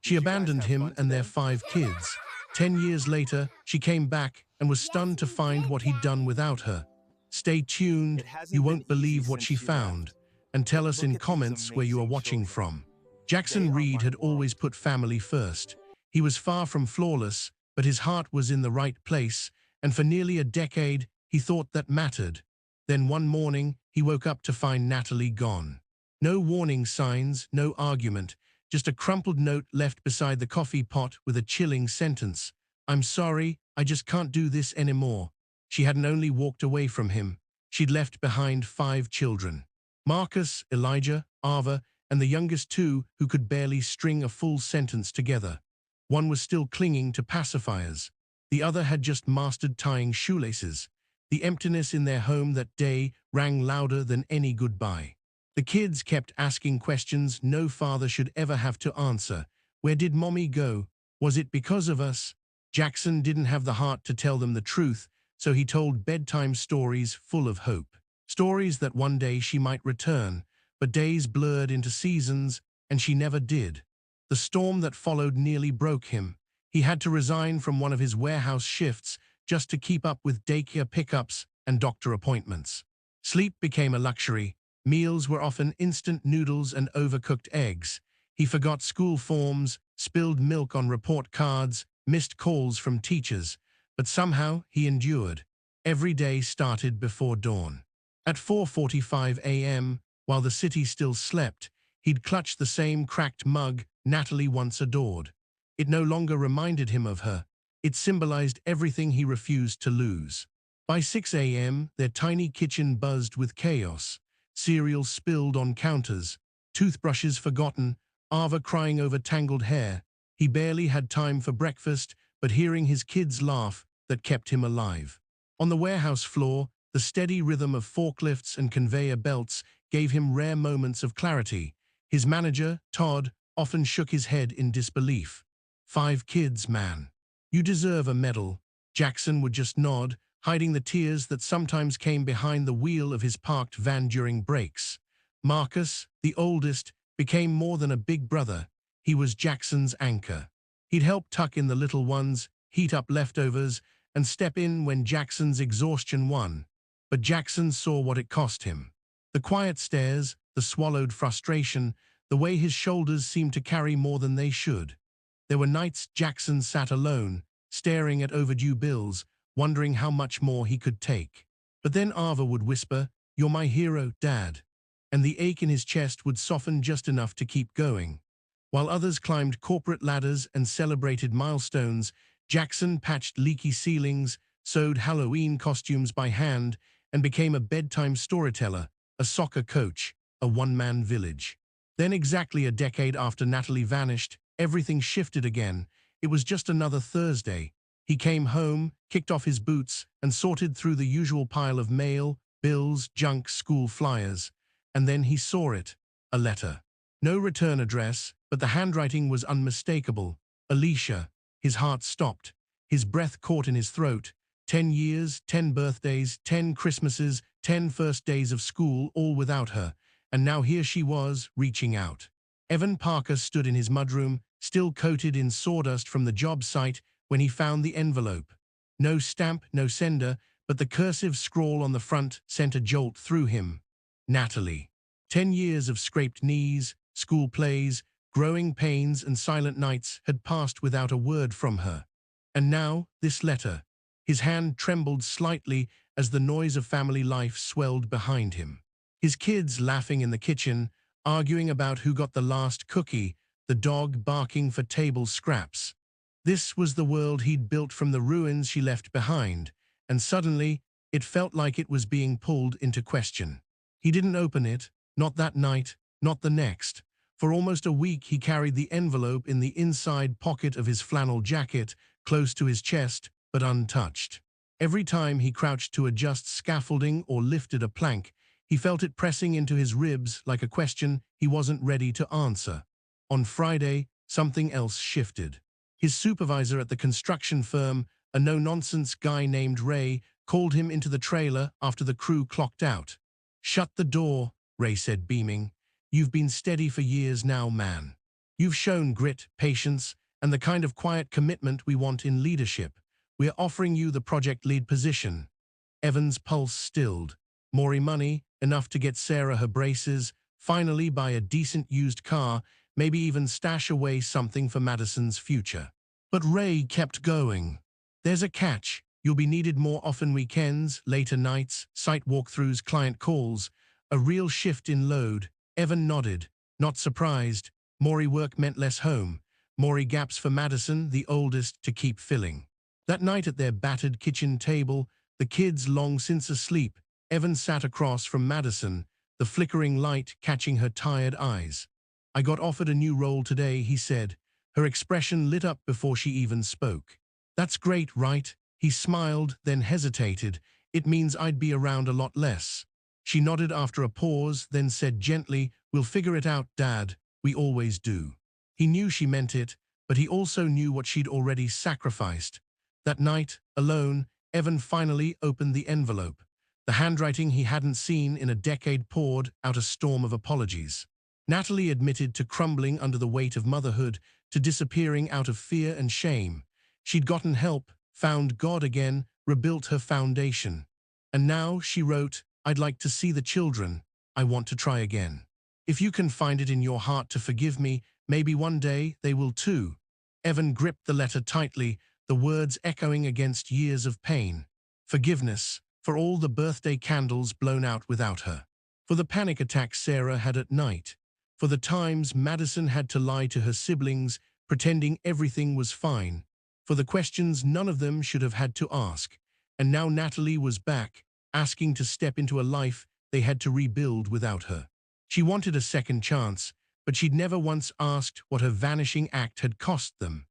She abandoned him and their 5 kids. 10 years later, she came back and was stunned to find what he'd done without her. Stay tuned, It you hasn't been won't easy believe what since she she found. left. And tell But us look in at these comments where you are amazing watching children. from. They Jackson are Reed my had world. always put family first. He was far from flawless, but his heart was in the right place, and for nearly a decade, he thought that mattered. Then one morning, he woke up to find Natalie gone. No warning signs, no argument, just a crumpled note left beside the coffee pot with a chilling sentence. "I'm sorry, I just can't do this anymore." She hadn't only walked away from him, she'd left behind 5 children. Marcus, Elijah, Ava, and the youngest 2 who could barely string a full sentence together. One was still clinging to pacifiers. The other had just mastered tying shoelaces. The emptiness in their home that day rang louder than any goodbye. The kids kept asking questions no father should ever have to answer. Where did mommy go? Was it because of us? Jackson didn't have the heart to tell them the truth, so he told bedtime stories full of hope. Stories that one day she might return, but days blurred into seasons, and she never did. The storm that followed nearly broke him. He had to resign from one of his warehouse shifts just to keep up with daycare pickups and doctor appointments. Sleep became a luxury. Meals were often instant noodles and overcooked eggs. He forgot school forms, spilled milk on report cards, missed calls from teachers, but somehow he endured. Every day started before dawn. At 4:45 a.m., while the city still slept, he'd clutch the same cracked mug Natalie once adored. It no longer reminded him of her. It symbolized everything he refused to lose. By 6 a.m., their tiny kitchen buzzed with chaos. Cereal spilled on counters, toothbrushes forgotten, Ava crying over tangled hair. He barely had time for breakfast, but hearing his kids laugh that kept him alive. On the warehouse floor, the steady rhythm of forklifts and conveyor belts gave him rare moments of clarity. His manager, Todd, often shook his head in disbelief. 5 kids, man. You deserve a medal. Jackson would just nod, hiding the tears that sometimes came behind the wheel of his parked van during breaks. Marcus, the oldest, became more than a big brother. He was Jackson's anchor. He'd help tuck in the little ones, heat up leftovers, and step in when Jackson's exhaustion won. But Jackson saw what it cost him. The quiet stares, the swallowed frustration, the way his shoulders seemed to carry more than they should. There were nights Jackson sat alone, staring at overdue bills, wondering how much more he could take. But then Ava would whisper, "You're my hero, Dad." And the ache in his chest would soften just enough to keep going. While others climbed corporate ladders and celebrated milestones, Jackson patched leaky ceilings, sewed Halloween costumes by hand, and became a bedtime storyteller, a soccer coach, a one-man village. Then exactly a decade after Natalie vanished, everything shifted again. It was just another Thursday. He came home, kicked off his boots, and sorted through the usual pile of mail, bills, junk, school flyers. And then he saw it, a letter. No return address, but the handwriting was unmistakable. Alicia. His heart stopped. His breath caught in his throat. 10 years, 10 birthdays, 10 Christmases, 10 first days of school, all without her. And now here she was, reaching out. Evan Parker stood in his mudroom, still coated in sawdust from the job site, when he found the envelope. No stamp, no sender, but the cursive scrawl on the front sent a jolt through him. Natalie. 10 years of scraped knees, school plays, growing pains and silent nights had passed without a word from her. And now, this letter. His hand trembled slightly as the noise of family life swelled behind him. His kids laughing in the kitchen, arguing about who got the last cookie, the dog barking for table scraps. This was the world he'd built from the ruins she left behind, and suddenly, it felt like it was being pulled into question. He didn't open it, not that night, not the next. For almost a week he carried the envelope in the inside pocket of his flannel jacket, close to his chest, but untouched. Every time he crouched to adjust scaffolding or lifted a plank, he felt it pressing into his ribs like a question he wasn't ready to answer. On Friday, something else shifted. His supervisor at the construction firm, a no-nonsense guy named Ray, called him into the trailer after the crew clocked out. "Shut the door," Ray said, beaming. "You've been steady for years now, man. You've shown grit, patience, and the kind of quiet commitment we want in leadership. We're offering you the project lead position." Evan's pulse stilled. More money, enough to get Sarah her braces, finally buy a decent used car, maybe even stash away something for Madison's future. But Ray kept going. "There's a catch. You'll be needed more often weekends, later nights, site walkthroughs, client calls. A real shift in load." Evan nodded, not surprised. More work meant less home. More gaps for Madison, the oldest, to keep filling. That night at their battered kitchen table, the kids long since asleep, Evan sat across from Madison, the flickering light catching her tired eyes. "I got offered a new role today," he said. Her expression lit up before she even spoke. "That's great, right?" He smiled, then hesitated. "It means I'd be around a lot less." She nodded after a pause, then said gently, "We'll figure it out, Dad. We always do." He knew she meant it, but he also knew what she'd already sacrificed. That night, alone, Evan finally opened the envelope. The handwriting he hadn't seen in a decade poured out a storm of apologies. Natalie admitted to crumbling under the weight of motherhood, to disappearing out of fear and shame. She'd gotten help, found God again, rebuilt her foundation. And now, she wrote, "I'd like to see the children. I want to try again. If you can find it in your heart to forgive me, maybe one day they will too." Evan gripped the letter tightly, the words echoing against years of pain. Forgiveness, for all the birthday candles blown out without her. For the panic attacks Sarah had at night. For the times Madison had to lie to her siblings, pretending everything was fine. For the questions none of them should have had to ask. And now Natalie was back, asking to step into a life they had to rebuild without her. She wanted a second chance, but she'd never once asked what her vanishing act had cost them.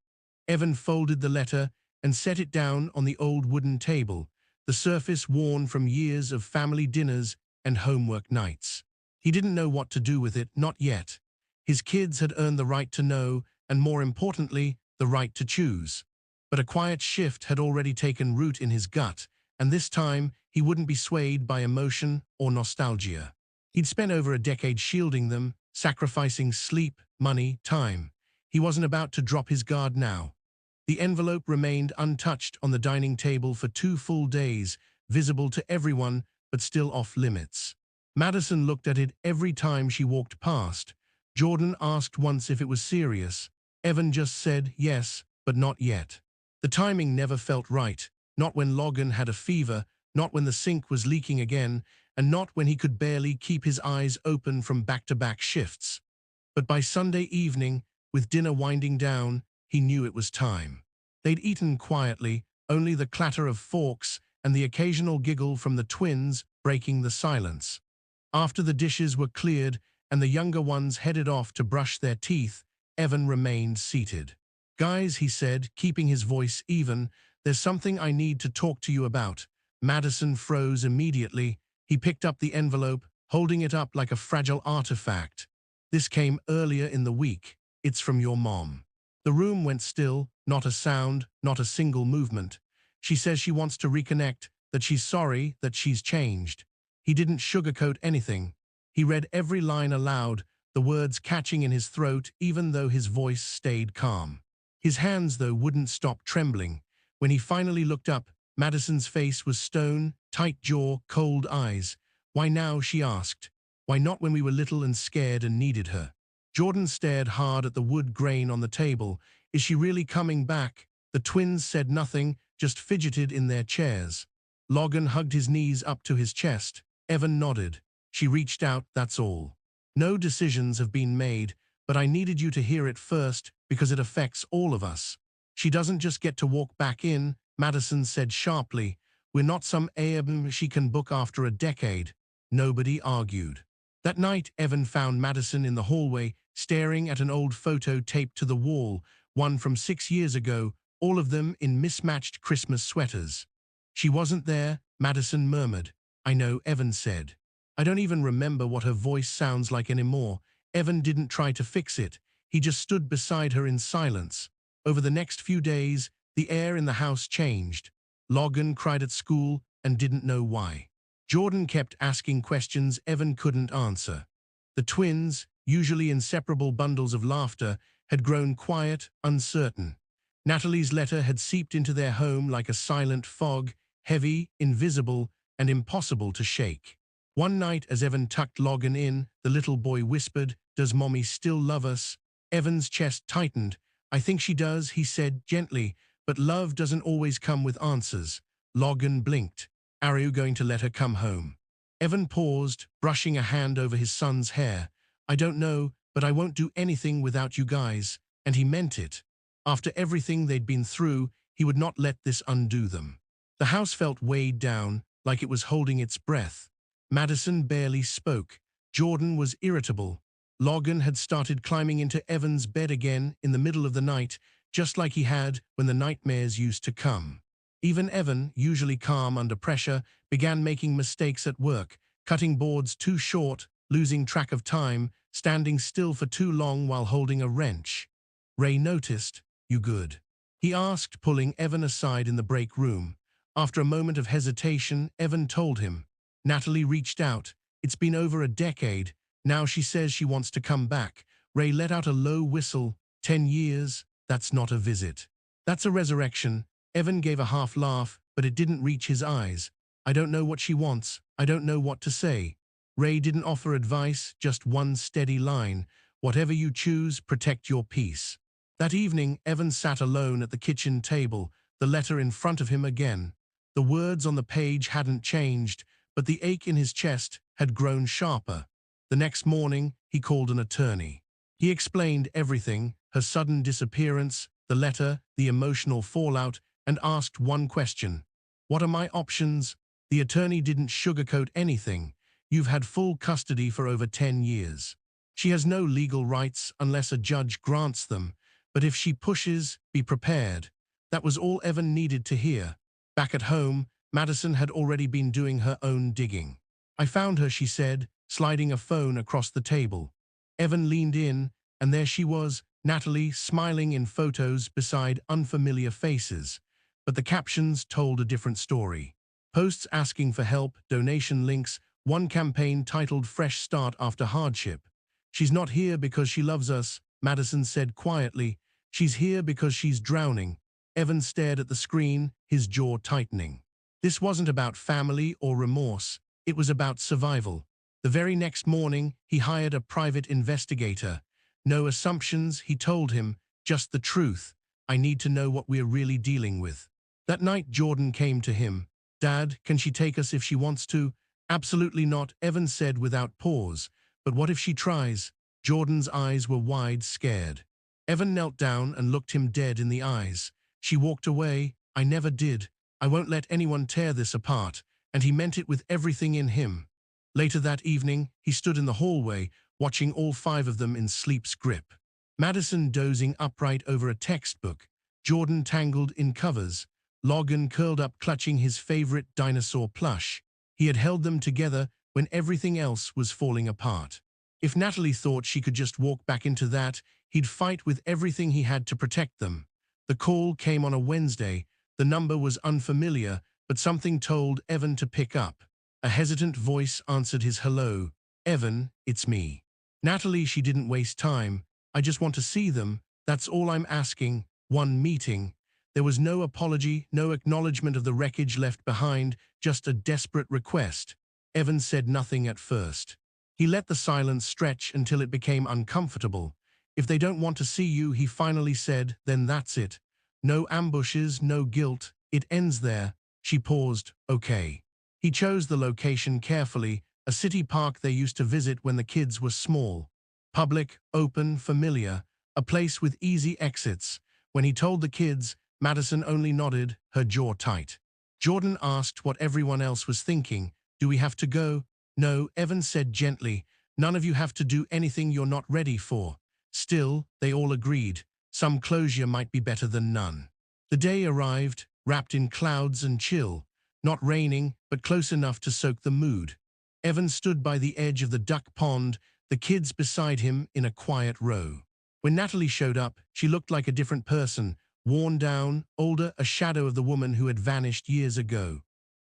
Evan folded the letter and set it down on the old wooden table, the surface worn from years of family dinners and homework nights. He didn't know what to do with it, not yet. His kids had earned the right to know, and more importantly, the right to choose. But a quiet shift had already taken root in his gut, and this time he wouldn't be swayed by emotion or nostalgia. He'd spent over a decade shielding them, sacrificing sleep, money, time. He wasn't about to drop his guard now. The envelope remained untouched on the dining table for 2 full days, visible to everyone, but still off limits. Madison looked at it every time she walked past. Jordan asked once if it was serious. Evan just said yes, but not yet. The timing never felt right, not when Logan had a fever, not when the sink was leaking again, and not when he could barely keep his eyes open from back-to-back shifts. But by Sunday evening, with dinner winding down, he knew it was time. They'd eaten quietly, only the clatter of forks and the occasional giggle from the twins breaking the silence. After the dishes were cleared and the younger ones headed off to brush their teeth, Evan remained seated. "Guys," he said, keeping his voice even, "there's something I need to talk to you about." Madison froze immediately. He picked up the envelope, holding it up like a fragile artifact. "This came earlier in the week. It's from your mom." The room went still, not a sound, not a single movement. "She says she wants to reconnect, that she's sorry, that she's changed." He didn't sugarcoat anything. He read every line aloud, the words catching in his throat even though his voice stayed calm. His hands, though, wouldn't stop trembling. When he finally looked up, Madison's face was stone, tight jaw, cold eyes. "Why now?" she asked. "Why not when we were little and scared and needed her?" Jordan stared hard at the wood grain on the table. "Is she really coming back?" The twins said nothing, just fidgeted in their chairs. Logan hugged his knees up to his chest. Evan nodded. "She reached out, that's all. No decisions have been made, but I needed you to hear it first because it affects all of us." "She doesn't just get to walk back in," Madison said sharply. "We're not some Airbnb she can book after a decade." Nobody argued. That night, Evan found Madison in the hallway, staring at an old photo taped to the wall, one from 6 years ago, all of them in mismatched Christmas sweaters. "She wasn't there," Madison murmured. "I know," Evan said. "I don't even remember what her voice sounds like anymore." Evan didn't try to fix it. He just stood beside her in silence. Over the next few days, the air in the house changed. Logan cried at school and didn't know why. Jordan kept asking questions Evan couldn't answer. The twins, usually inseparable bundles of laughter, had grown quiet, uncertain. Natalie's letter had seeped into their home like a silent fog, heavy, invisible, and impossible to shake. One night, as Evan tucked Logan in, the little boy whispered, "Does Mommy still love us?" Evan's chest tightened. "I think she does," he said gently, "but love doesn't always come with answers." Logan blinked. "Are you going to let her come home?" Evan paused, brushing a hand over his son's hair. "I don't know, but I won't do anything without you guys." And he meant it. After everything they'd been through, he would not let this undo them. The house felt weighed down, like it was holding its breath. Madison barely spoke. Jordan was irritable. Logan had started climbing into Evan's bed again in the middle of the night, just like he had when the nightmares used to come. Even Evan, usually calm under pressure, began making mistakes at work, cutting boards too short, losing track of time, standing still for too long while holding a wrench. Ray noticed. "You good?" he asked, pulling Evan aside in the break room. After a moment of hesitation, Evan told him. "Natalie reached out. It's been over a decade. Now she says she wants to come back." Ray let out a low whistle. 10 years? That's not a visit. That's a resurrection." Evan gave a half laugh, but it didn't reach his eyes. "I don't know what she wants. I don't know what to say." Ray didn't offer advice, just one steady line. "Whatever you choose, protect your peace." That evening, Evan sat alone at the kitchen table, the letter in front of him again. The words on the page hadn't changed, but the ache in his chest had grown sharper. The next morning, he called an attorney. He explained everything, her sudden disappearance, the letter, the emotional fallout, and asked one question. "What are my options?" The attorney didn't sugarcoat anything. "You've had full custody for over 10 years. She has no legal rights unless a judge grants them. But if she pushes, be prepared." That was all Evan needed to hear. Back at home, Madison had already been doing her own digging. "I found her," she said, sliding a phone across the table. Evan leaned in, and there she was, Natalie, smiling in photos beside unfamiliar faces. But the captions told a different story. Posts asking for help, donation links, one campaign titled "Fresh Start After Hardship." "She's not here because she loves us," Madison said quietly. "She's here because she's drowning." Evan stared at the screen, his jaw tightening. This wasn't about family or remorse. It was about survival. The very next morning, he hired a private investigator. "No assumptions," he told him, "just the truth. I need to know what we're really dealing with." That night, Jordan came to him. "Dad, can she take us if she wants to?" "Absolutely not," Evan said without pause. "But what if she tries?" Jordan's eyes were wide, scared. Evan knelt down and looked him dead in the eyes. "She walked away. I never did. I won't let anyone tear this apart." And he meant it with everything in him. Later that evening, he stood in the hallway, watching all 5 of them in sleep's grip. Madison dozing upright over a textbook, Jordan tangled in covers, Logan curled up clutching his favorite dinosaur plush. He had held them together when everything else was falling apart. If Natalie thought she could just walk back into that, he'd fight with everything he had to protect them. The call came on a Wednesday. The number was unfamiliar, but something told Evan to pick up. A hesitant voice answered his hello. "Evan, it's me." "Natalie," she didn't waste time. "I just want to see them. That's all I'm asking. One meeting." There was no apology, no acknowledgement of the wreckage left behind, just a desperate request. Evan said nothing at first. He let the silence stretch until it became uncomfortable. "If they don't want to see you," he finally said, "then that's it. No ambushes, no guilt. It ends there." She paused. "Okay." He chose the location carefully, a city park they used to visit when the kids were small. Public, open, familiar, a place with easy exits. When he told the kids, Madison only nodded, her jaw tight. Jordan asked what everyone else was thinking. "Do we have to go?" "No," Evan said gently. "None of you have to do anything you're not ready for." Still, they all agreed. Some closure might be better than none. The day arrived, wrapped in clouds and chill. Not raining, but close enough to soak the mood. Evan stood by the edge of the duck pond, the kids beside him in a quiet row. When Natalie showed up, she looked like a different person, worn down, older, a shadow of the woman who had vanished years ago.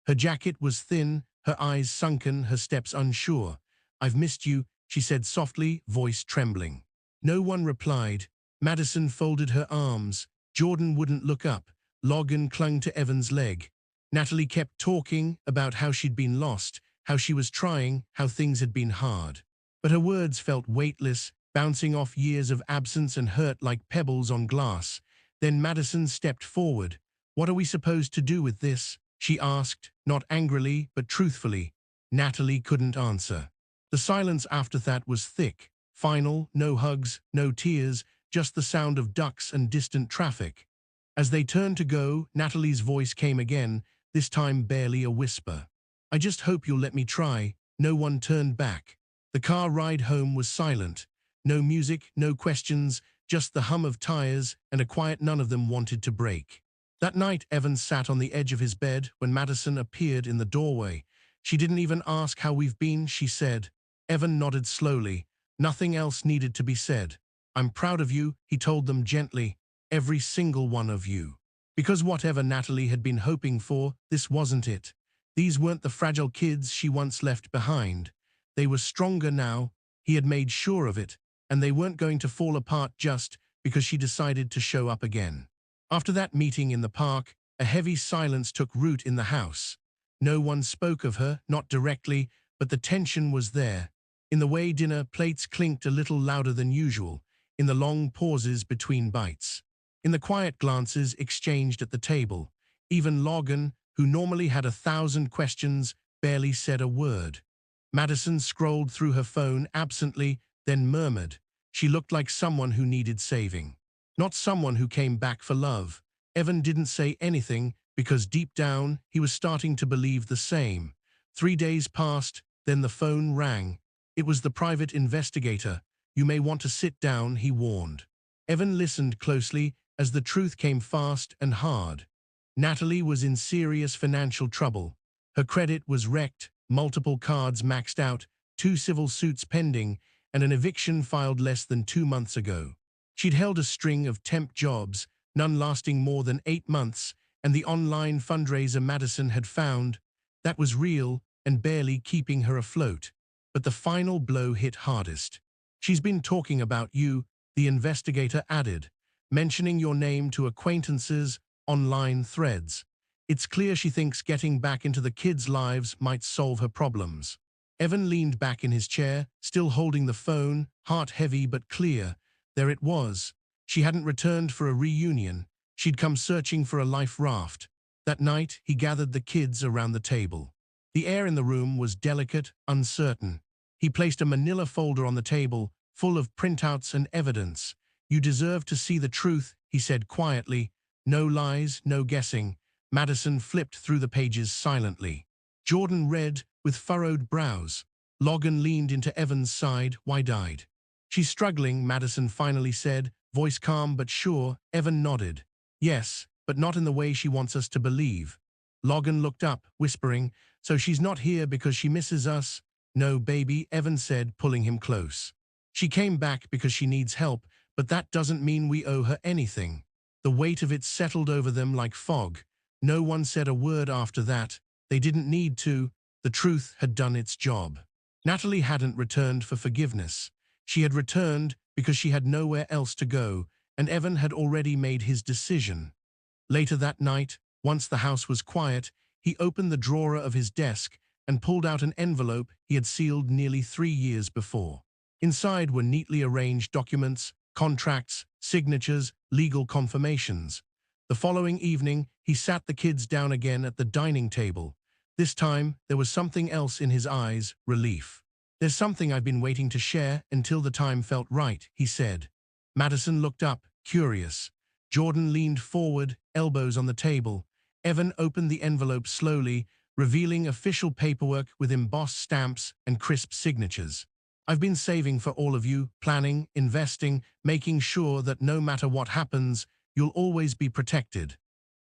Her jacket was thin, her eyes sunken, her steps unsure. "I've missed you," she said softly, voice trembling. No one replied. Madison folded her arms. Jordan wouldn't look up. Logan clung to Evan's leg. Natalie kept talking about how she'd been lost, how she was trying, how things had been hard. But her words felt weightless, bouncing off years of absence and hurt like pebbles on glass. Then Madison stepped forward. "What are we supposed to do with this?" she asked, not angrily, but truthfully. Natalie couldn't answer. The silence after that was thick, final, no hugs, no tears, just the sound of ducks and distant traffic. As they turned to go, Natalie's voice came again, this time barely a whisper. "I just hope you'll let me try." No one turned back. The car ride home was silent. No music, no questions, just the hum of tires and a quiet none of them wanted to break. That night, Evan sat on the edge of his bed when Madison appeared in the doorway. "She didn't even ask how we've been," she said. Evan nodded slowly. Nothing else needed to be said. "I'm proud of you," he told them gently. "Every single one of you." Because whatever Natalie had been hoping for, this wasn't it. These weren't the fragile kids she once left behind. They were stronger now. He had made sure of it, and they weren't going to fall apart just because she decided to show up again. After that meeting in the park, a heavy silence took root in the house. No one spoke of her, not directly, but the tension was there. In the way dinner plates clinked a little louder than usual, in the long pauses between bites, in the quiet glances exchanged at the table. Even Logan, who normally had 1,000 questions, barely said a word. Madison scrolled through her phone absently, then murmured. She looked like someone who needed saving. Not someone who came back for love. Evan didn't say anything because deep down he was starting to believe the same. 3 days passed, then the phone rang. It was the private investigator. "You may want to sit down," he warned. Evan listened closely as the truth came fast and hard. Natalie was in serious financial trouble. Her credit was wrecked, multiple cards maxed out, 2 civil suits pending, and an eviction filed less than 2 months ago. She'd held a string of temp jobs, none lasting more than 8 months, and the online fundraiser Madison had found, that was real and barely keeping her afloat. But the final blow hit hardest. "She's been talking about you," the investigator added, "mentioning your name to acquaintances, online threads. It's clear she thinks getting back into the kids' lives might solve her problems." Evan leaned back in his chair, still holding the phone, heart heavy but clear. There it was. She hadn't returned for a reunion. She'd come searching for a life raft. That night, he gathered the kids around the table. The air in the room was delicate, uncertain. He placed a manila folder on the table, full of printouts and evidence. "You deserve to see the truth," he said quietly. "No lies, no guessing." Madison flipped through the pages silently. Jordan read with furrowed brows. Logan leaned into Evan's side, wide-eyed. "She's struggling," Madison finally said, voice calm but sure. Evan nodded. "Yes, but not in the way she wants us to believe." Logan looked up, whispering, "So she's not here because she misses us?" "No, baby," Evan said, pulling him close. "She came back because she needs help, but that doesn't mean we owe her anything." The weight of it settled over them like fog. No one said a word after that. They didn't need to. The truth had done its job. Natalie hadn't returned for forgiveness. She had returned because she had nowhere else to go, and Evan had already made his decision. Later that night, once the house was quiet, he opened the drawer of his desk and pulled out an envelope he had sealed nearly 3 years before. Inside were neatly arranged documents, contracts, signatures, legal confirmations. The following evening, he sat the kids down again at the dining table. This time, there was something else in his eyes, relief. "There's something I've been waiting to share until the time felt right," he said. Madison looked up, curious. Jordan leaned forward, elbows on the table. Evan opened the envelope slowly, revealing official paperwork with embossed stamps and crisp signatures. "I've been saving for all of you, planning, investing, making sure that no matter what happens, you'll always be protected.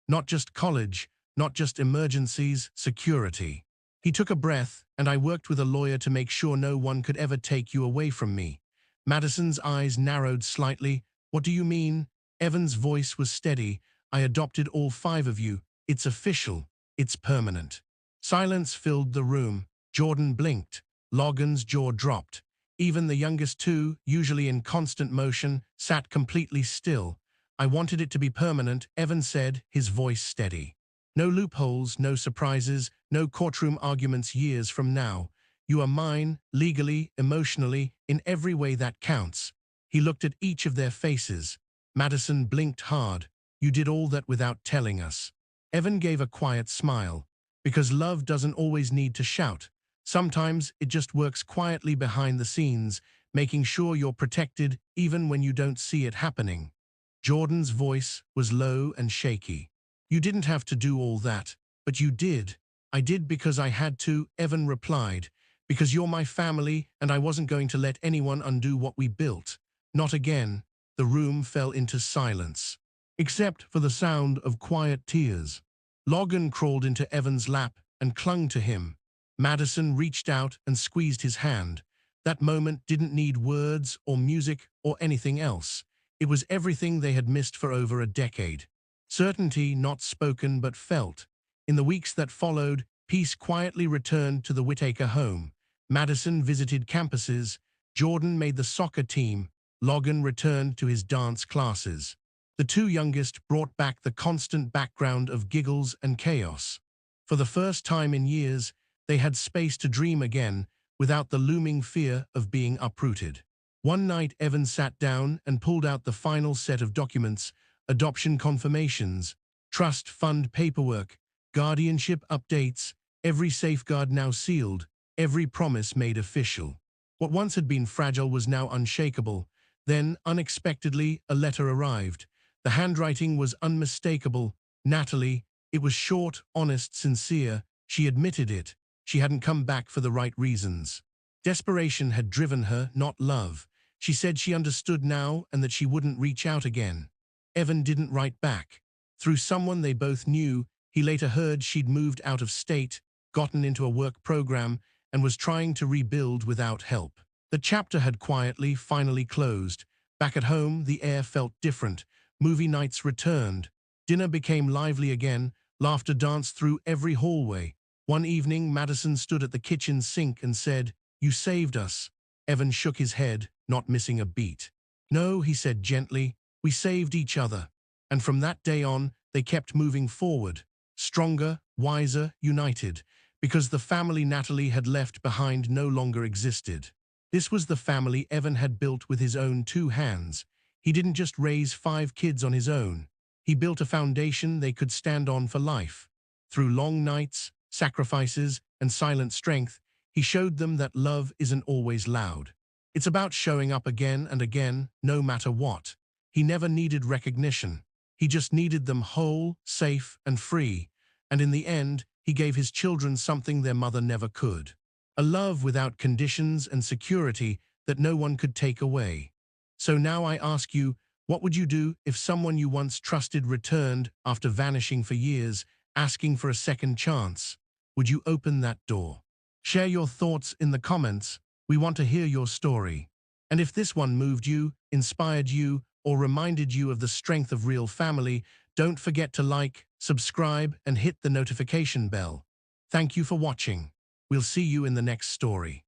Not just college, not just emergencies, security." He took a breath, "And I worked with a lawyer to make sure no one could ever take you away from me." Madison's eyes narrowed slightly. "What do you mean?" Evan's voice was steady. "I adopted all 5 of you. It's official. It's permanent." Silence filled the room. Jordan blinked. Logan's jaw dropped. Even the youngest two, usually in constant motion, sat completely still. I wanted it to be permanent, Evan said, his voice steady. No loopholes, no surprises, no courtroom arguments years from now. You are mine, legally, emotionally, in every way that counts. He looked at each of their faces. Madison blinked hard. You did all that without telling us. Evan gave a quiet smile. Because love doesn't always need to shout. Sometimes it just works quietly behind the scenes, making sure you're protected even when you don't see it happening. Jordan's voice was low and shaky. You didn't have to do all that, but you did. I did because I had to, Evan replied. Because you're my family and I wasn't going to let anyone undo what we built. Not again. The room fell into silence. Except for the sound of quiet tears. Logan crawled into Evan's lap and clung to him. Madison reached out and squeezed his hand. That moment didn't need words or music or anything else. It was everything they had missed for over a decade. Certainty not spoken but felt. In the weeks that followed, peace quietly returned to the Whitaker home. Madison visited campuses. Jordan made the soccer team. Logan returned to his dance classes. The two youngest brought back the constant background of giggles and chaos. For the first time in years, they had space to dream again, without the looming fear of being uprooted. One night, Evan sat down and pulled out the final set of documents: adoption confirmations, trust fund paperwork, guardianship updates, every safeguard now sealed, every promise made official. What once had been fragile was now unshakable. Then, unexpectedly, a letter arrived. The handwriting was unmistakable. Natalie. It was short, honest, sincere. She admitted it. She hadn't come back for the right reasons. Desperation had driven her, not love. She said she understood now and that she wouldn't reach out again. Evan didn't write back. Through someone they both knew, he later heard she'd moved out of state, gotten into a work program, and was trying to rebuild without help. The chapter had quietly, finally closed. Back at home, the air felt different. Movie nights returned. Dinner became lively again. Laughter danced through every hallway. One evening, Madison stood at the kitchen sink and said, "You saved us." Evan shook his head, not missing a beat. "No," he said gently, "we saved each other." And from that day on, they kept moving forward. Stronger, wiser, united. Because the family Natalie had left behind no longer existed. This was the family Evan had built with his own two hands. He didn't just raise 5 kids on his own. He built a foundation they could stand on for life. Through long nights, sacrifices, and silent strength, he showed them that love isn't always loud. It's about showing up again and again, no matter what. He never needed recognition. He just needed them whole, safe, and free. And in the end, he gave his children something their mother never could. A love without conditions and security that no one could take away. So now I ask you, what would you do if someone you once trusted returned after vanishing for years, asking for a second chance? Would you open that door? Share your thoughts in the comments. We want to hear your story. And if this one moved you, inspired you, or reminded you of the strength of real family, don't forget to like, subscribe, and hit the notification bell. Thank you for watching. We'll see you in the next story.